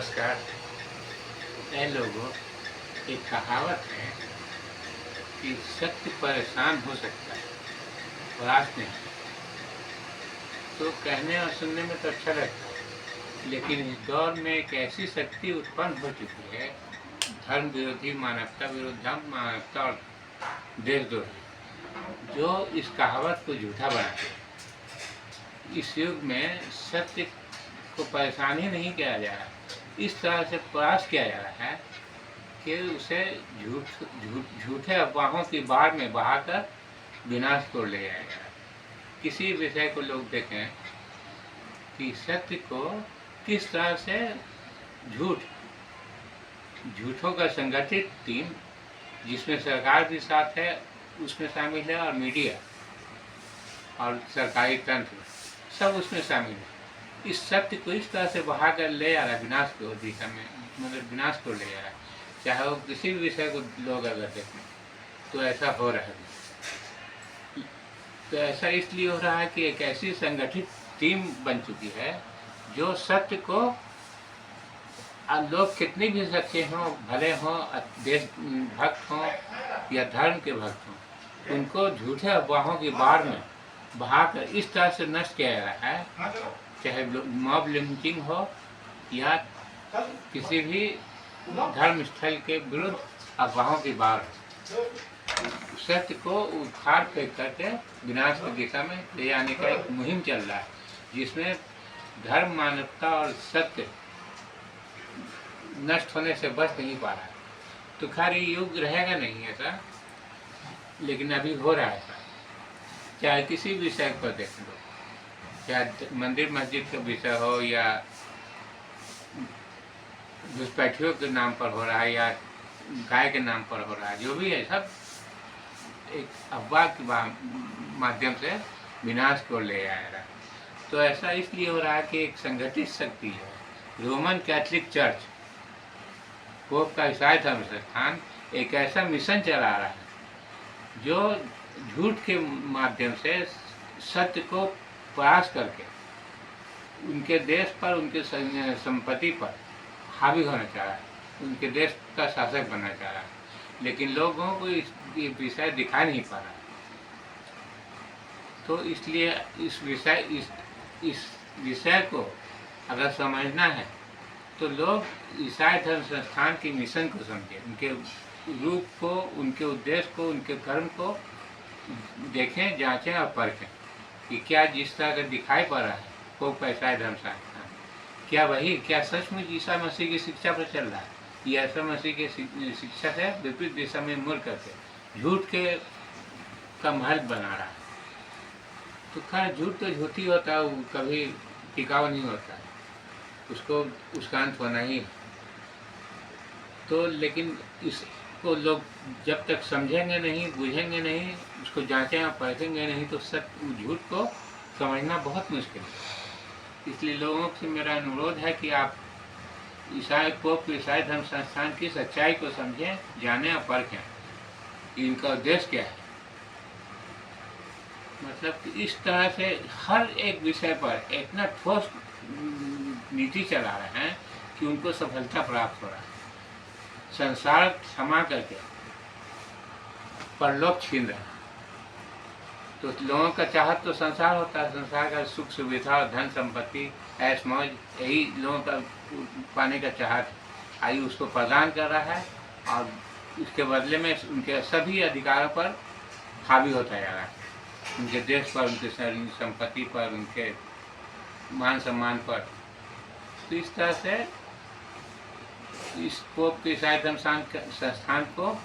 नमस्कार। ऐ लोगों, एक कहावत है कि सत्य परेशान हो सकता है, परास्त नहीं। तो कहने और सुनने में तो अच्छा लगता है, लेकिन इस दौर में एक ऐसी शक्ति उत्पन्न हो चुकी है, धर्म विरोधी, मानवता विरोधी, धर्म, मानवता और देशद्रोही, जो इस कहावत को झूठा बनाते हैं। इस युग में सत्य को परेशान ही नहीं किया जा रहा, इस तरह से प्रयास किया जा रहा है कि उसे झूठे अफवाहों की बाढ़ में बहाकर विनाश को ले जाएगा। किसी विषय को लोग देखें कि सत्य को किस तरह से झूठों का संगठित टीम, जिसमें सरकार भी साथ है, उसमें शामिल है, और मीडिया और सरकारी तंत्र सब उसमें शामिल है। इस सत्य को इस तरह से बहाकर ले जा रहा है विनाश को दिशा में, मतलब विनाश को ले जा रहा है। चाहे वो किसी भी विषय को लोग अगर देखें तो ऐसा हो रहा है। तो ऐसा इसलिए हो रहा है कि एक ऐसी संगठित टीम बन चुकी है जो सत्य को, लोग कितने भी सच्चे हों, भले हों, देश भक्त हों या धर्म के भक्त हों, उनको झूठे अफवाहों की बाढ़ में बहाकर इस तरह से नष्ट किया जा रहा है, चाहे मॉब लिंचिंग हो या किसी भी धर्म स्थल के विरुद्ध अफवाहों की बाढ़। सत्य को उखाड़ फेंक करके विनाश की दिशा में ले जाने का एक मुहिम चल रहा है, जिसमें धर्म, मानवता और सत्य नष्ट होने से बच नहीं पा रहा है। तो खैर ये युग रहेगा नहीं ऐसा, लेकिन अभी हो रहा है ऐसा। चाहे किसी विषय पर देख लो, चाहे मंदिर मस्जिद का विषय हो या घुसपैठियों के नाम पर हो रहा है या गाय के नाम पर हो रहा है, जो भी है सब एक अफवाह के माध्यम से विनाश को ले आ रहा है। तो ऐसा इसलिए हो रहा है कि एक संगठित शक्ति है, रोमन कैथोलिक चर्च, पोप का ईसाई धर्म संस्थान, एक ऐसा मिशन चला रहा है जो झूठ के माध्यम से सत्य को प्रयास करके उनके देश पर, उनके संपत्ति पर हावी होना चाह रहा है, उनके देश का शासक बनना चाह रहा है। लेकिन लोगों को ये विषय दिखाई नहीं पा रहा। तो इसलिए इस विषय को अगर समझना है तो लोग ईसाई धर्म संस्थान के मिशन को समझें, उनके रूप को, उनके उद्देश्य को, उनके कर्म को देखें, जांचें और परखें कि क्या जिस तरह का दिखाई पड़ रहा है पोप का ईसाई धर्म संस्थान, क्या सचमुच ईसा मसीह की शिक्षा पर चल रहा है, या ईसा मसीह की शिक्षा से विपरीत दिशा में मुड़ करके झूठ का महल बना रहा है। तो खैर झूठ तो झूठ ही होता है, वो कभी टिकाऊ नहीं होता है, उसका अंत होना ही है। तो लेकिन इसको लोग जब तक समझेंगे नहीं, बुझेंगे नहीं, उसको जांचें और परखेंगे नहीं, तो झूठ को समझना बहुत मुश्किल है। इसलिए लोगों से मेरा अनुरोध है कि आप पोप ईसाई धर्म संस्थान की सच्चाई को समझें, जानें और परखें। इनका उद्देश्य क्या है, मतलब कि इस तरह से हर एक विषय पर इतना ठोस नीति चला रहे हैं कि उनको सफलता प्राप्त हो रहा है। संसार क्षमा करके परलोक छीन रहे हैं। तो लोगों का चाहत तो संसार होता है, संसार का सुख सुविधा, धन संपत्ति, ऐश मौज, यही लोगों का पाने का चाहत, आयु उसको प्रदान कर रहा है, और उसके बदले में उनके सभी अधिकारों पर हावी होता जा रहा है, उनके देश पर, उनके संपत्ति पर, उनके मान सम्मान पर। तो इस तरह से इस पोप के ईसाई धर्म संस्थान को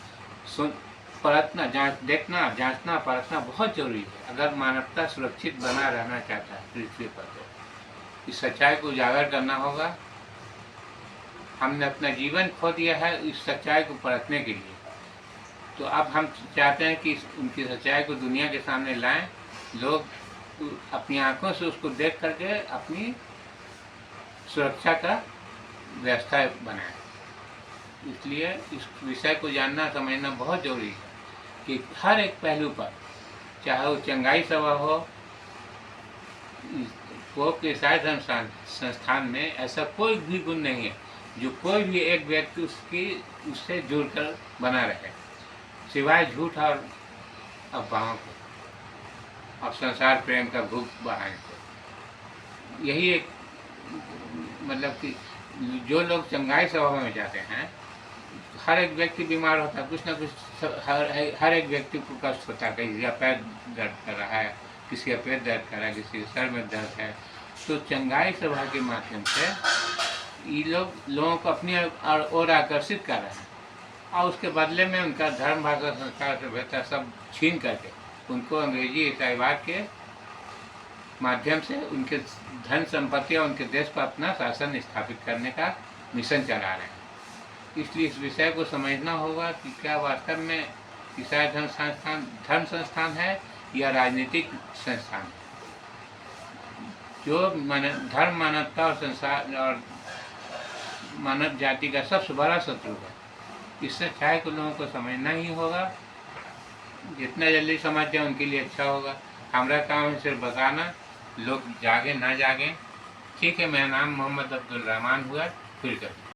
परखना, देखना, जांचना, परखना बहुत जरूरी है, अगर मानवता सुरक्षित बना रहना चाहता है पृथ्वी पर। तो इस सच्चाई को उजागर करना होगा। हमने अपना जीवन खो दिया है इस सच्चाई को परखने के लिए, तो अब हम चाहते हैं कि उनकी सच्चाई को दुनिया के सामने लाएं, लोग अपनी आंखों से उसको देख करके अपनी सुरक्षा का व्यवस्था बनाएं। इसलिए इस विषय को जानना, समझना बहुत जरूरी है कि हर एक पहलू पर, चाहे वो चंगाई सभा हो, पोप के ईसाई धर्म संस्थान में ऐसा कोई भी गुण नहीं है जो कोई भी एक व्यक्ति उससे जुड़कर बना रहे, सिवाय झूठ और अफवाहों के और संसार प्रेम का भूख बढ़ाने को। यही एक मतलब कि जो लोग चंगाई स्वभाव में जाते हैं, हर एक व्यक्ति बीमार होता है, कुछ ना कुछ हर एक व्यक्ति को कष्ट होता है। किसी का पैर दर्द कर रहा है, किसी का पेट दर्द कर रहा है, किसी के सर में दर्द है। तो चंगाई सभा के माध्यम से ये लोगों को अपनी ओर आकर्षित कर रहे हैं और उसके बदले में उनका धर्म, भाषा, संस्कार, सभ्यता सब छीन करके उनको अंग्रेजी ईसाईवाद के माध्यम से उनके धन संपत्ति और उनके देश पर अपना शासन स्थापित करने का मिशन चला रहे हैं। इसलिए इस विषय को समझना होगा कि क्या वास्तव में ईसाई धर्म संस्थान है या राजनीतिक संस्थान है। जो धर्म, मानवता और संसार और मानव जाति का सबसे बड़ा शत्रु है। इस सच्चाई को लोगों को समझना ही होगा। जितना जल्दी समझ जाए उनके लिए अच्छा होगा। हमारा काम है सिर्फ बताना, लोग जागे ना जागे। ठीक है, मेरा नाम मोहम्मद अब्दुल रहमान हुआ। फिर कभी।